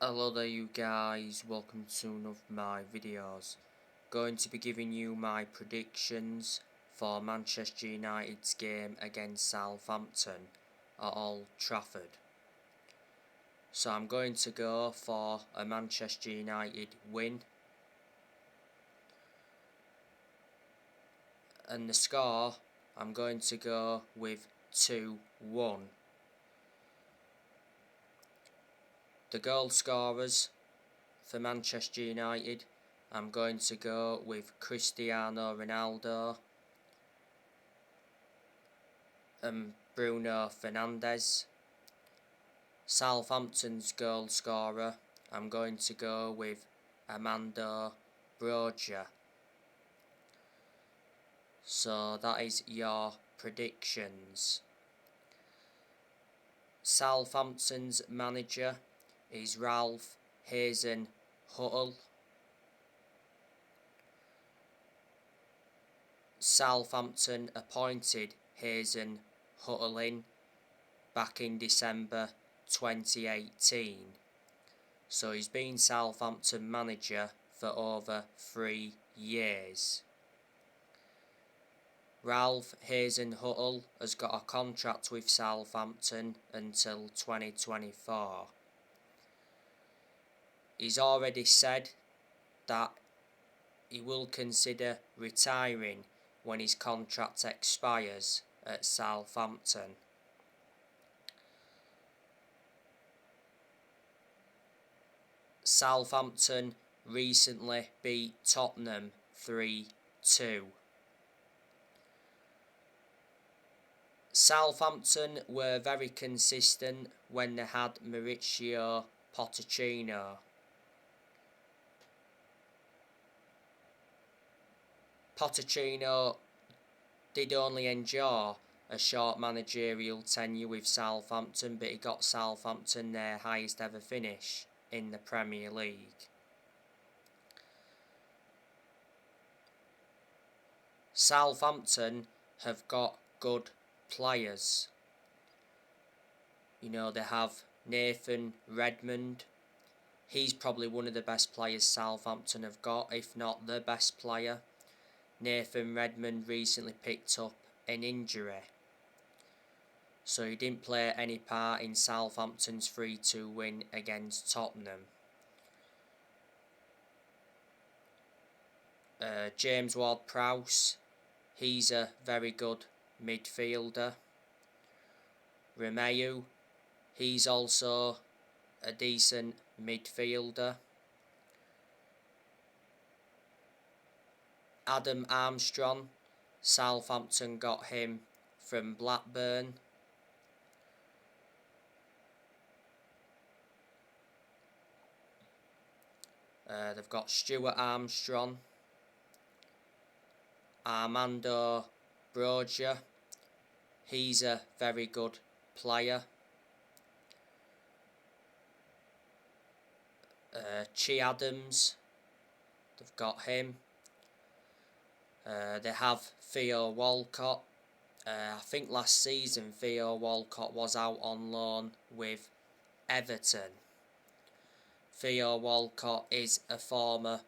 Hello there you guys, welcome to one of my videos. Going to be giving you my predictions for Manchester United's game against Southampton at Old Trafford. So I'm going to go for a Manchester United win. And the score, I'm going to go with 2-1. The goal scorers for Manchester United, I'm going to go with Cristiano Ronaldo and Bruno Fernandes. Southampton's goal scorer, I'm going to go with Armando Broja. So that is your predictions. Southampton's manager is Ralph Hasenhuttl. Southampton appointed Hasenhuttl in back in December 2018. So he's been Southampton manager for over 3 years. Ralph Hasenhuttl has got a contract with Southampton until 2024. He's already said that he will consider retiring when his contract expires at Southampton. Southampton recently beat Tottenham 3-2. Southampton were very consistent when they had Mauricio Pochettino. Pochettino did only endure a short managerial tenure with Southampton, but he got Southampton their highest ever finish in the Premier League. Southampton have got good players. You know, they have Nathan Redmond. He's probably one of the best players Southampton have got, if not the best player. Nathan Redmond recently picked up an injury, so he didn't play any part in Southampton's 3-2 win against Tottenham. James Ward-Prowse, he's a very good midfielder. Romeu, he's also a decent midfielder. Adam Armstrong, Southampton got him from Blackburn. They've got Stuart Armstrong, Armando Broja, he's a very good player. Che Adams, they've got him. They have Theo Walcott. I think last season Theo Walcott was out on loan with Everton. Theo Walcott is a former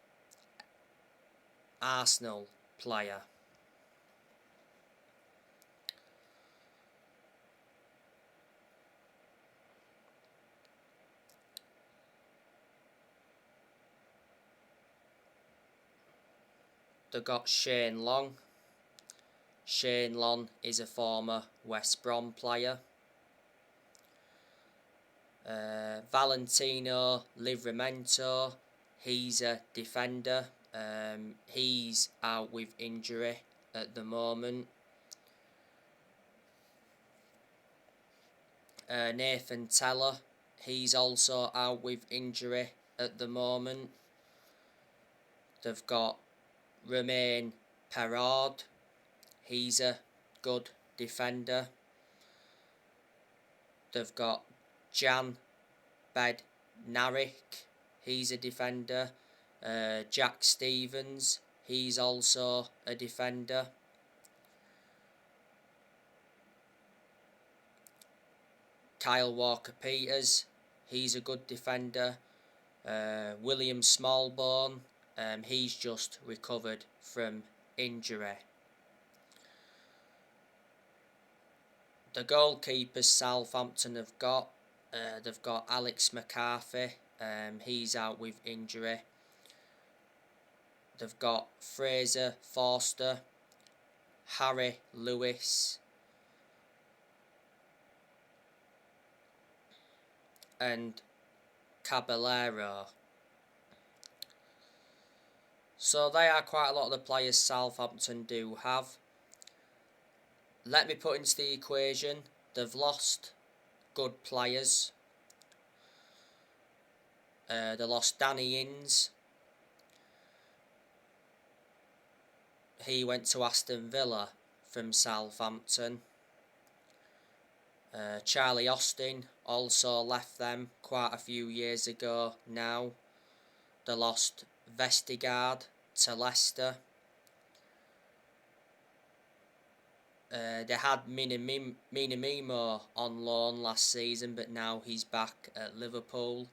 Arsenal player. They got Shane Long. Shane Long is a former West Brom player. Valentino Livramento, he's a defender. He's out with injury at the moment. Nathan Teller, he's also out with injury at the moment. They've got Romain Perraud, he's a good defender. They've got Jan Bednarik, he's a defender. Jack Stevens, he's also a defender. Kyle Walker-Peters, he's a good defender. William Smallbone, he's just recovered from injury. The goalkeepers Southampton have got, they've got Alex McCarthy, he's out with injury. They've got Fraser Forster, Harry Lewis, and Caballero. So they are quite a lot of the players Southampton do have. Let me put into the equation, they've lost good players. They lost Danny Ings. He went to Aston Villa from Southampton. Charlie Austin also left them quite a few years ago now. They lost Vestergaard to Leicester. They had Minamino on loan last season, but now he's back at Liverpool.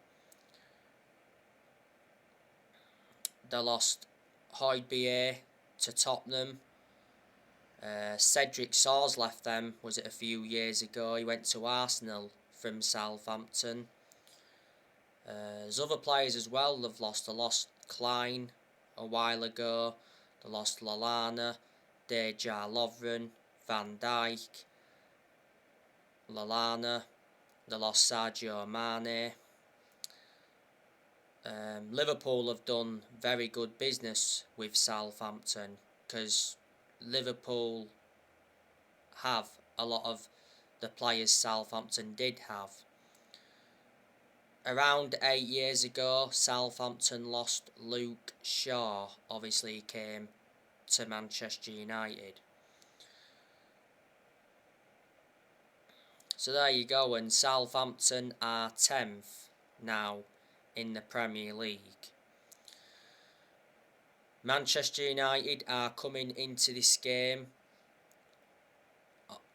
They lost Højbjerg to Tottenham. Cedric Soares left them, was it a few years ago? He went to Arsenal from Southampton. There's other players as well they've lost. They lost Klein a while ago. They lost Lallana, Dejan Lovren, Van Dijk, Lallana. They lost Sadio Mane. Liverpool have done very good business with Southampton because Liverpool have a lot of the players Southampton did have. Around 8 years ago, Southampton lost Luke Shaw. Obviously, he came to Manchester United. So there you go, and Southampton are 10th now in the Premier League. Manchester United are coming into this game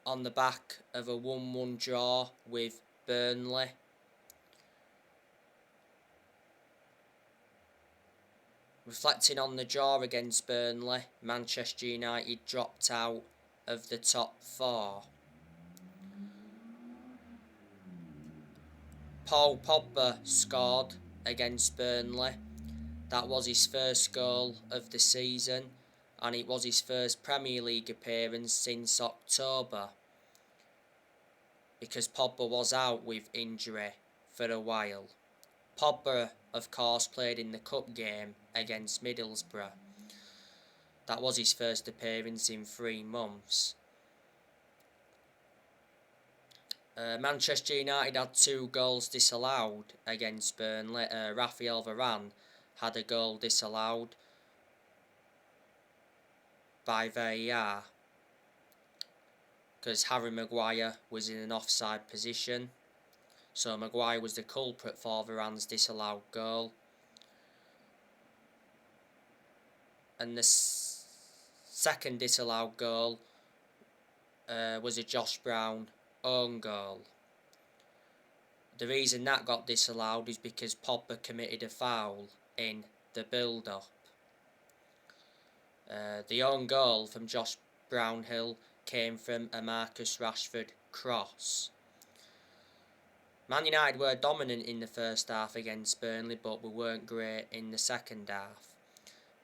on the back of a 1-1 draw with Burnley. Reflecting on the draw against Burnley, Manchester United dropped out of the top 4. Paul Pogba scored against Burnley. That was his first goal of the season, and it was his first Premier League appearance since October, because Pogba was out with injury for a while. Pogba, of course, played in the cup game against Middlesbrough. That was his first appearance in 3 months. Manchester United had 2 goals disallowed against Burnley. Raphael Varane had a goal disallowed by VAR because Harry Maguire was in an offside position. So Maguire was the culprit for Varane's disallowed goal. And the second disallowed goal was a Josh Brown own goal. The reason that got disallowed is because Pogba committed a foul in the build-up. The own goal from Josh Brownhill came from a Marcus Rashford cross. Man United were dominant in the first half against Burnley, but we weren't great in the second half.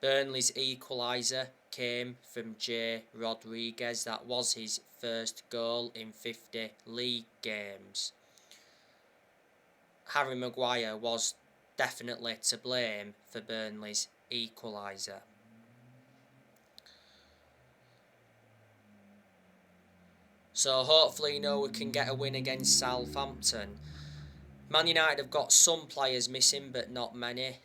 Burnley's equaliser came from Jay Rodriguez. That was his first goal in 50 league games. Harry Maguire was definitely to blame for Burnley's equaliser. So hopefully, we can get a win against Southampton. Man United have got some players missing, but not many.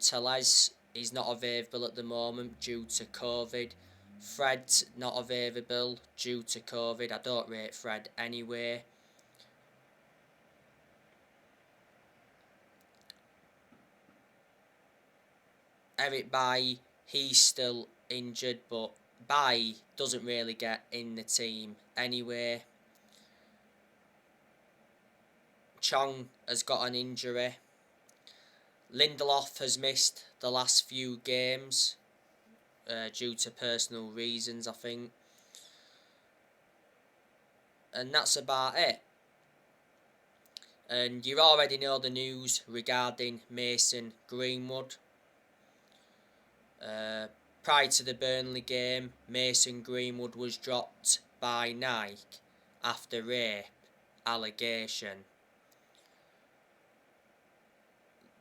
Tellez is not available at the moment due to COVID. Fred's not available due to COVID. I don't rate Fred anyway. Eric Bailly, he's still injured, but Bailly doesn't really get in the team anyway. Chong has got an injury. Lindelof has missed the last few games due to personal reasons, I think. And that's about it. And you already know the news regarding Mason Greenwood. Prior to the Burnley game, Mason Greenwood was dropped by Nike after rape allegation.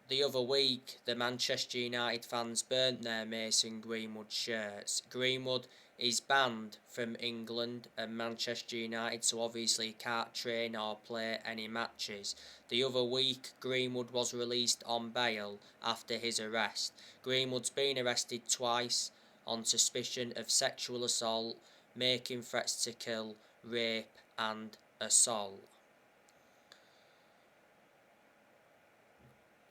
The other week, the Manchester United fans burnt their Mason Greenwood shirts. Greenwood is banned from England and Manchester United, so obviously he can't train or play any matches. The other week, Greenwood was released on bail after his arrest. Greenwood's been arrested twice on suspicion of sexual assault, making threats to kill, rape and assault.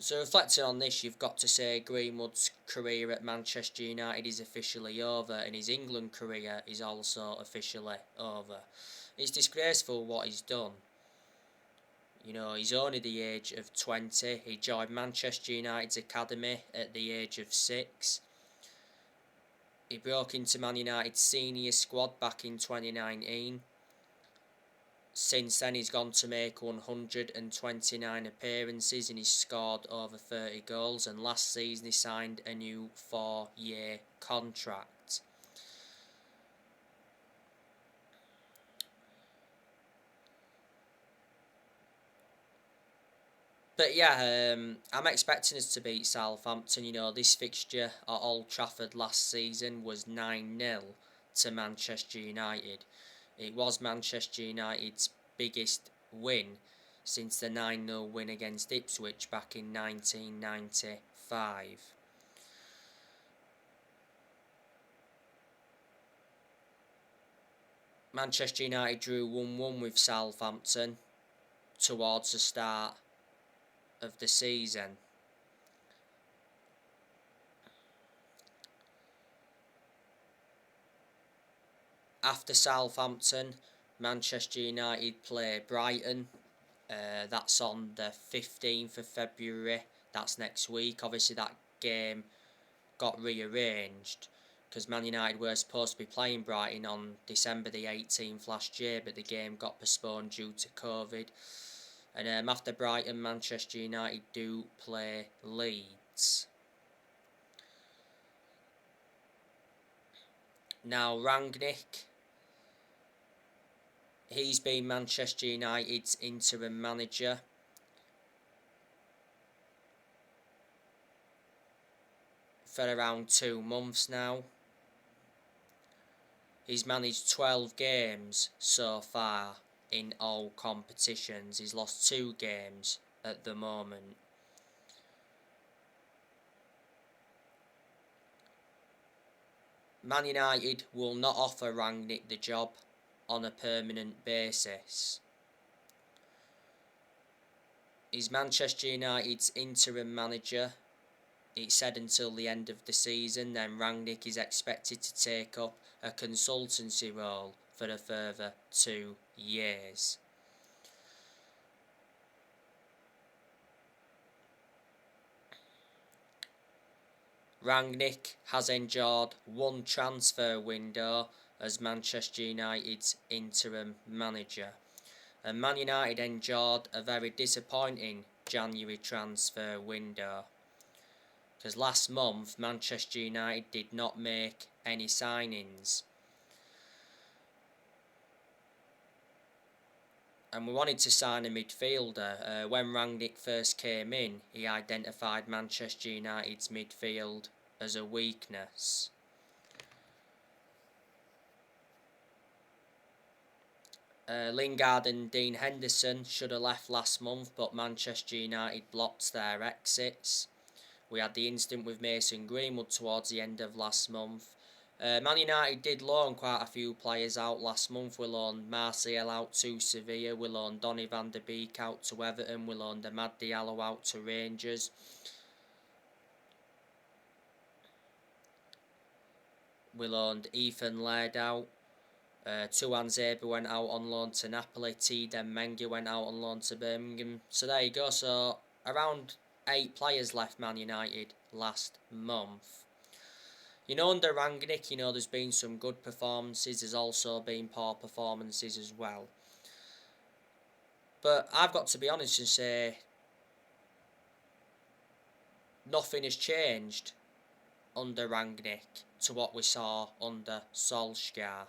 So reflecting on this, you've got to say Greenwood's career at Manchester United is officially over, and his England career is also officially over. It's disgraceful what he's done. You know, he's only the age of 20. He joined Manchester United's academy at the age of 6. He broke into Man United's senior squad back in 2019. Since then, he's gone to make 129 appearances and he's scored over 30 goals. And last season, he signed a new 4-year contract. But yeah, I'm expecting us to beat Southampton. You know, this fixture at Old Trafford last season was 9-0 to Manchester United. It was Manchester United's biggest win since the 9-0 win against Ipswich back in 1995. Manchester United drew 1-1 with Southampton towards the start of the season. After Southampton, Manchester United play Brighton. That's on the 15th of February. That's next week. Obviously, that game got rearranged because Man United were supposed to be playing Brighton on December the 18th last year, but the game got postponed due to COVID. And after Brighton, Manchester United do play Leeds. Now, Rangnick, he's been Manchester United's interim manager for around 2 months now. He's managed 12 games so far in all competitions. He's lost 2 games at the moment. Man United will not offer Rangnick the job on a permanent basis. He's Manchester United's interim manager. It's said until the end of the season, then Rangnick is expected to take up a consultancy role for a further 2 years. Rangnick has endured 1 transfer window as Manchester United's interim manager. And Man United endured a very disappointing January transfer window, because last month Manchester United did not make any signings. And we wanted to sign a midfielder. When Rangnick first came in, he identified Manchester United's midfield as a weakness. Lingard and Dean Henderson should have left last month, but Manchester United blocked their exits. We had the incident with Mason Greenwood towards the end of last month. Man United did loan quite a few players out last month. We loaned Martial out to Sevilla. We loaned Donny van der Beek out to Everton. We loaned Amad Diallo out to Rangers. We loaned Ethan Laird out. Tuan Zeba went out on loan to Napoli. Tiden Menga went out on loan to Birmingham. So there you go. So around 8 players left Man United last month. Under Rangnick, there's been some good performances. There's also been poor performances as well. But I've got to be honest and say, nothing has changed under Rangnick to what we saw under Solskjaer.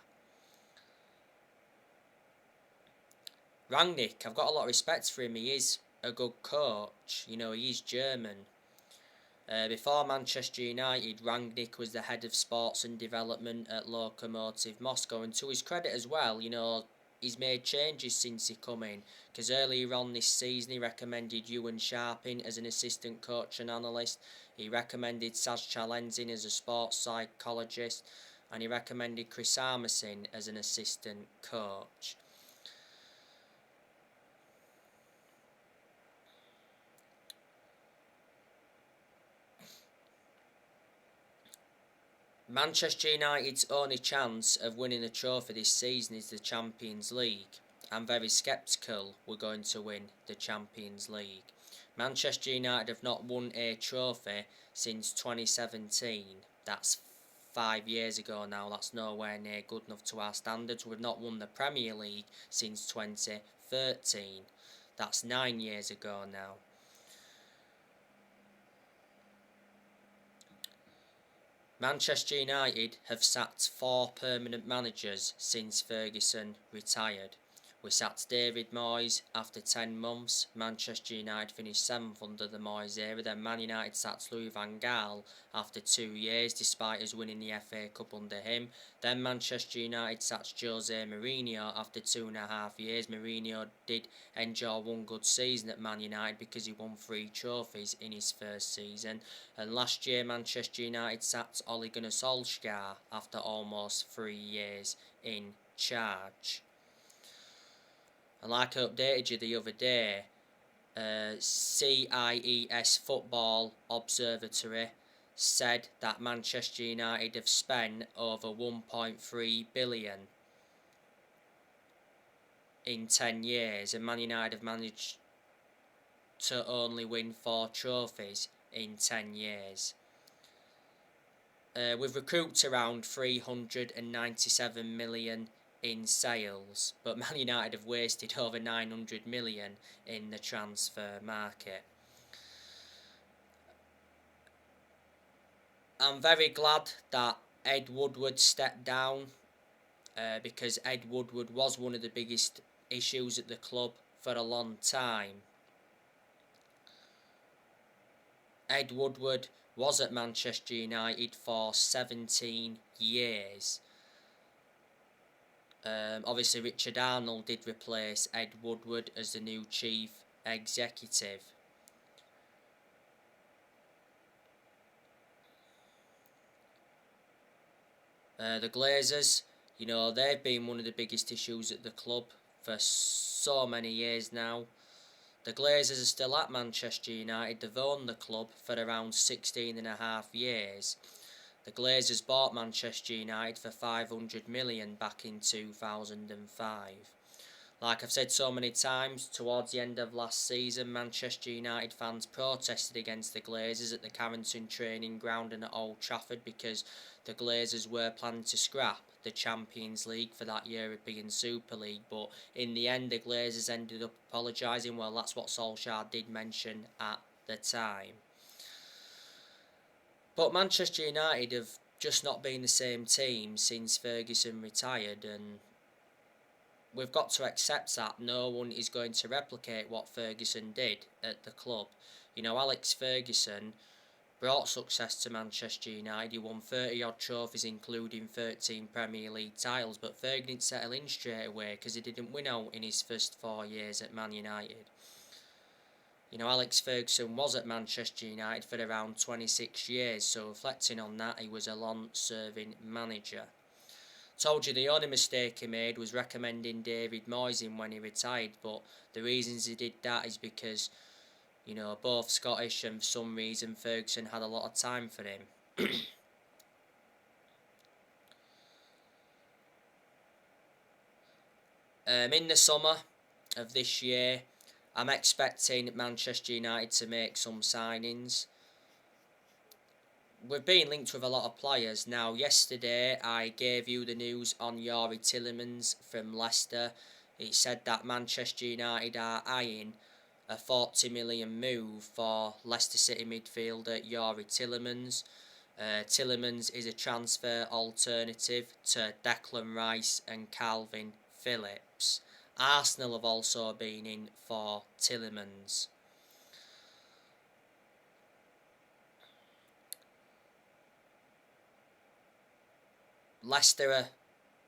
Rangnick, I've got a lot of respect for him. He is a good coach. He is German. Before Manchester United, Rangnick was the head of sports and development at Lokomotiv Moscow, and to his credit as well, he's made changes since he come in, because earlier on this season he recommended Ewan Sharping as an assistant coach and analyst, he recommended Saz Chalenzin as a sports psychologist, and he recommended Chris Armisen as an assistant coach. Manchester United's only chance of winning a trophy this season is the Champions League. I'm very sceptical we're going to win the Champions League. Manchester United have not won a trophy since 2017. That's 5 years ago now. That's nowhere near good enough to our standards. We've not won the Premier League since 2013. That's 9 years ago now. Manchester United have sacked 4 permanent managers since Ferguson retired. We sacked David Moyes after 10 months. Manchester United finished 7th under the Moyes era. Then Man United sacked Louis van Gaal after 2 years, despite us winning the FA Cup under him. Then Manchester United sacked Jose Mourinho after 2.5 years. Mourinho did enjoy one good season at Man United because he won 3 trophies in his first season. And last year Manchester United sacked Ole Gunnar Solskjaer after almost 3 years in charge. And like I updated you the other day, CIES Football Observatory said that Manchester United have spent over 1.3 billion in 10 years, and Man United have managed to only win 4 trophies in 10 years. We've recruited around 397 million in sales, but Man United have wasted over 900 million in the transfer market. I'm very glad that Ed Woodward stepped down, because Ed Woodward was one of the biggest issues at the club for a long time. Ed Woodward was at Manchester United for 17 years. Obviously Richard Arnold did replace Ed Woodward as the new chief executive. The Glazers, they've been one of the biggest issues at the club for so many years now. The Glazers are still at Manchester United. They've owned the club for around 16.5 years. The Glazers bought Manchester United for 500 million back in 2005. Like I've said so many times, towards the end of last season, Manchester United fans protested against the Glazers at the Carrington training ground and at Old Trafford because the Glazers were planning to scrap the Champions League for that European Super League, but in the end the Glazers ended up apologising. Well, that's what Solskjaer did mention at the time. But Manchester United have just not been the same team since Ferguson retired, and we've got to accept that no one is going to replicate what Ferguson did at the club. Alex Ferguson brought success to Manchester United. He won 30 odd trophies, including 13 Premier League titles, but Ferguson didn't settle in straight away because he didn't win out in his first 4 years at Man United. Alex Ferguson was at Manchester United for around 26 years, so reflecting on that, he was a long-serving manager. Told you the only mistake he made was recommending David Moyes in when he retired, but the reasons he did that is because, both Scottish, and for some reason Ferguson had a lot of time for him. In the summer of this year, I'm expecting Manchester United to make some signings. We've been linked with a lot of players. Now, yesterday I gave you the news on Youri Tielemans from Leicester. It said that Manchester United are eyeing a 40 million move for Leicester City midfielder Youri Tielemans. Tielemans is a transfer alternative to Declan Rice and Calvin Phillips. Arsenal have also been in for Tielemans. Leicester are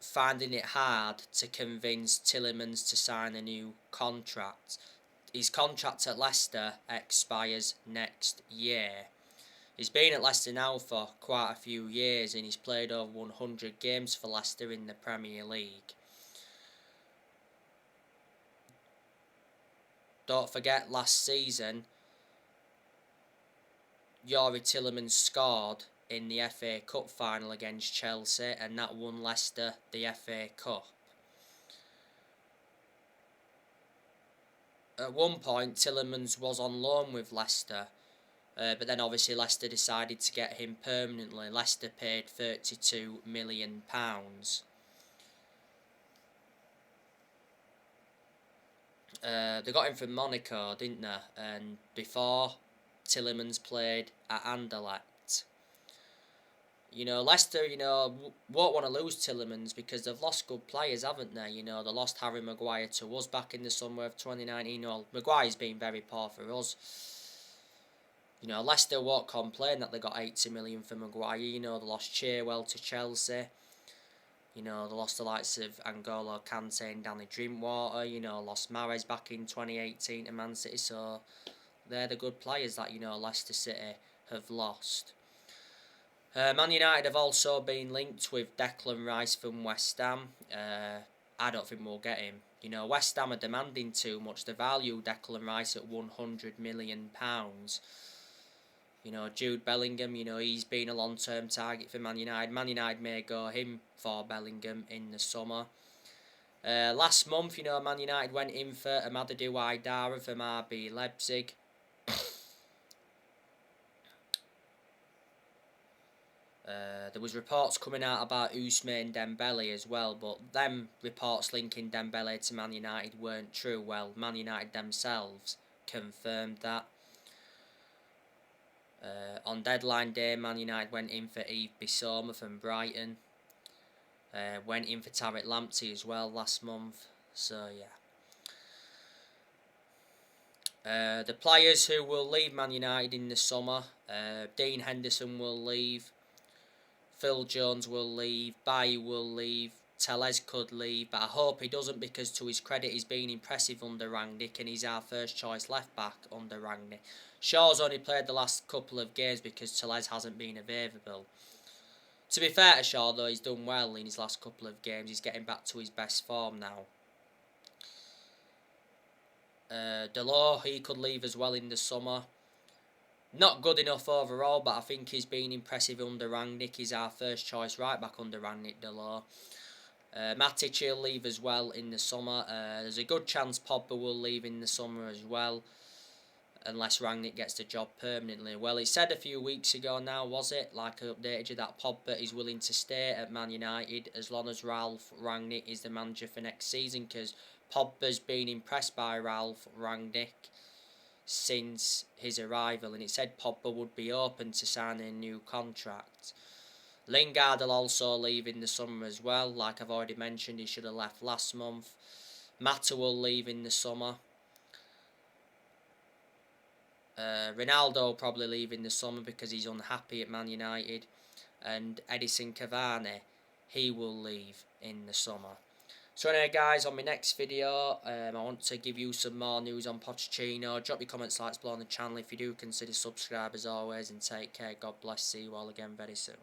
finding it hard to convince Tielemans to sign a new contract. His contract at Leicester expires next year. He's been at Leicester now for quite a few years and he's played over 100 games for Leicester in the Premier League. Don't forget, last season, Youri Tielemans scored in the FA Cup final against Chelsea and that won Leicester the FA Cup. At one point, Tielemans was on loan with Leicester, but then obviously Leicester decided to get him permanently. Leicester paid £32 million. They got him from Monaco, didn't they? And before, Tielemans played at Anderlecht. You know, Leicester, won't want to lose Tielemans because they've lost good players, haven't they? You know, they lost Harry Maguire to us back in the summer of 2019. Well, Maguire's been very poor for us. You know, Leicester won't complain that they got 80 million for Maguire. You know, they lost Chilwell to Chelsea. You know, they lost the likes of N'Golo Kante and Danny Drinkwater. You know, lost Mahrez back in 2018 to Man City. So, they're the good players that, Leicester City have lost. Man United have also been linked with Declan Rice from West Ham. I don't think we'll get him. You know, West Ham are demanding too much. They value Declan Rice at £100 million. You know, Jude Bellingham, he's been a long-term target for Man United. Man United may go him for Bellingham in the summer. Last month, Man United went in for Amadou Aidara from RB Leipzig. There was reports coming out about Ousmane Dembele as well, but them reports linking Dembele to Man United weren't true. Well, Man United themselves confirmed that. On deadline day, Man United went in for Yves Bissouma from Brighton. Went in for Tariq Lamptey as well last month. So, yeah. The players who will leave Man United in the summer, Dean Henderson will leave. Phil Jones will leave, Bailly will leave, Telles could leave, but I hope he doesn't because to his credit he's been impressive under Rangnick and he's our first choice left back under Rangnick. Shaw's only played the last couple of games because Telles hasn't been available. To be fair to Shaw though, he's done well in his last couple of games, he's getting back to his best form now. Delors, he could leave as well in the summer. Not good enough overall, but I think he's been impressive under Rangnick. He's our first choice right back under Rangnick, Delors. Matic will leave as well in the summer. There's a good chance Pogba will leave in the summer as well, unless Rangnick gets the job permanently. Well, he said a few weeks ago now, was it? Like I updated you, that Pogba is willing to stay at Man United as long as Ralph Rangnick is the manager for next season, because Pogba's been impressed by Ralph Rangnick since his arrival, and it said Pogba would be open to signing a new contract. Lingard will also leave in the summer as well. Like I've already mentioned, he should have left last month. Mata will leave in the summer. Ronaldo will probably leave in the summer because he's unhappy at Man United. And Edison Cavani, he will leave in the summer. So anyway guys, on my next video, I want to give you some more news on Pochettino. Drop your comments, likes below on the channel if you do consider subscribe as always, and take care. God bless. See you all again very soon.